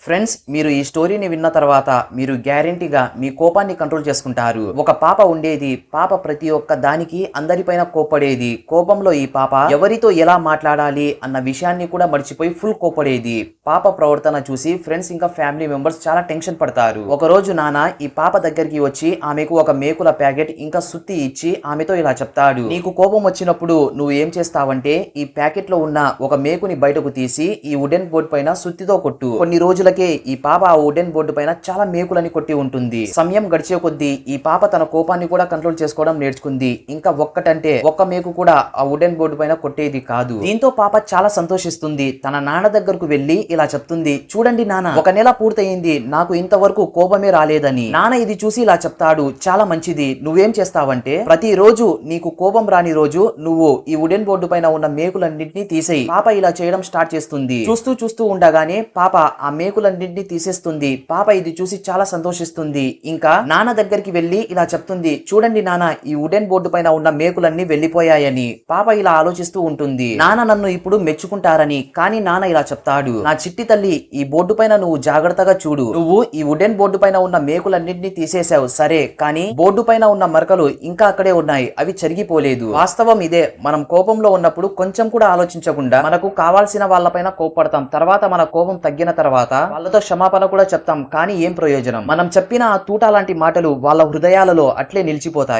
Friends, మీరు ఈ స్టోరీని విన్న తర్వాత మీరు గ్యారెంటీగా మీ కోపాన్ని కంట్రోల్ చేసుకుంటారు. ఒక పాప ఉండేది. పాప ప్రతి ఒక్క దానికి అందరిపైన కోప్పడేది. కోపంలో ఈ పాప ఎవరితో ఎలా మాట్లాడాలి అన్న విషయాన్ని కూడా మర్చిపోయి ఫుల్ కోప్పడేది. పాప ప్రవర్తన చూసి ఫ్రెండ్స్ ఇంకా ఫ్యామిలీ మెంబర్స్ చాలా టెన్షన్ పడతారు. ఒక రోజు నాన్న ఈ పాప దగ్గరికి వచ్చి ఆమెకు ఒక మేకుల ప్యాకెట్ ఇంకా సుత్తి ఇచ్చి ఆమెతో ఇలా చెప్తాడు, నీకు కోపం వచ్చినప్పుడు నువ్వు ఏం చేస్తావంటే ఈ ప్యాకెట్ లో ఉన్న ఒక మేకుని బయటకు తీసి ఈ వుడెన్ బోర్డ్ పైన సుత్తితో కొట్టు. కొన్ని రోజులకే ఈ పాప ఆ వుడెన్ బోర్డు పైన చాలా మేకులని కొట్టి ఉంటుంది. సమయం గడిచే కొద్దీ ఈ పాప తన కోపాన్ని కూడా కంట్రోల్ చేసుకోవడం నేర్చుకుంది. ఇంకా ఒక్కటంటే ఒక్క మేకు కూడా ఆ వుడెన్ బోర్డు పైన కొట్టేది కాదు. దీంతో పాప చాలా సంతోషిస్తుంది. తన నాన్న దగ్గరకు వెళ్లి ఇలా చెప్తుంది, చూడండి నాన్న, 1 నెల పూర్తయింది, నాకు ఇంతవరకు కోపమే రాలేదని. నాన్న ఇది చూసి ఇలా చెప్తాడు, చాలా మంచిది, నువ్వేం చేస్తావంటే ప్రతి రోజు నీకు కోపం రాని రోజు నువ్వు ఈ వుడెన్ బోర్డు పైన ఉన్న మేకులన్నింటినీ తీసేయి. పాప ఇలా చేయడం స్టార్ట్ చేస్తుంది. చూస్తూ ఉండగానే పాప ఆ మేకులన్నింటినీ తీసేస్తుంది. పాప ఇది చూసి చాలా సంతోషిస్తుంది. ఇంకా నాన్న దగ్గరికి వెళ్లి ఇలా చెప్తుంది, చూడండి నాన్న, ఈ వుడెన్ బోర్డు పైన ఉన్న మేకులన్నీ వెళ్లిపోయాయని. పాప ఇలా ఆలోచిస్తూ ఉంటుంది, నాన్న నన్ను ఇప్పుడు మెచ్చుకుంటారని. కానీ నాన్న ఇలా చెప్తాడు, నా చిట్టి తల్లి, ఈ బోర్డు పైన నువ్వు జాగ్రత్తగా చూడు. నువ్వు ఈ వుడెన్ బోర్డు పైన ఉన్న మేకులన్నింటినీ తీసేశావు సరే, కానీ బోర్డు పైన ఉన్న మరకలు ఇంకా అక్కడే ఉన్నాయి, అవి చెరిగిపోలేదు. వాస్తవం ఇదే, మనం కోపంలో ఉన్నప్పుడు కొంచెం కూడా ఆలోచించకుండా మనకు కావాల్సిన వాళ్ళపైన కోపడతాం. తర్వాత మన కోపం తగ్గిన తర్వాత వాళ్ళతో క్షమాపణ కూడా చెప్తాం. కానీ ఏం ప్రయోజనం? మనం చెప్పిన ఆ తూటా లాంటి మాటలు వాళ్ళ హృదయాలలో అట్లే నిలిచిపోతాయి.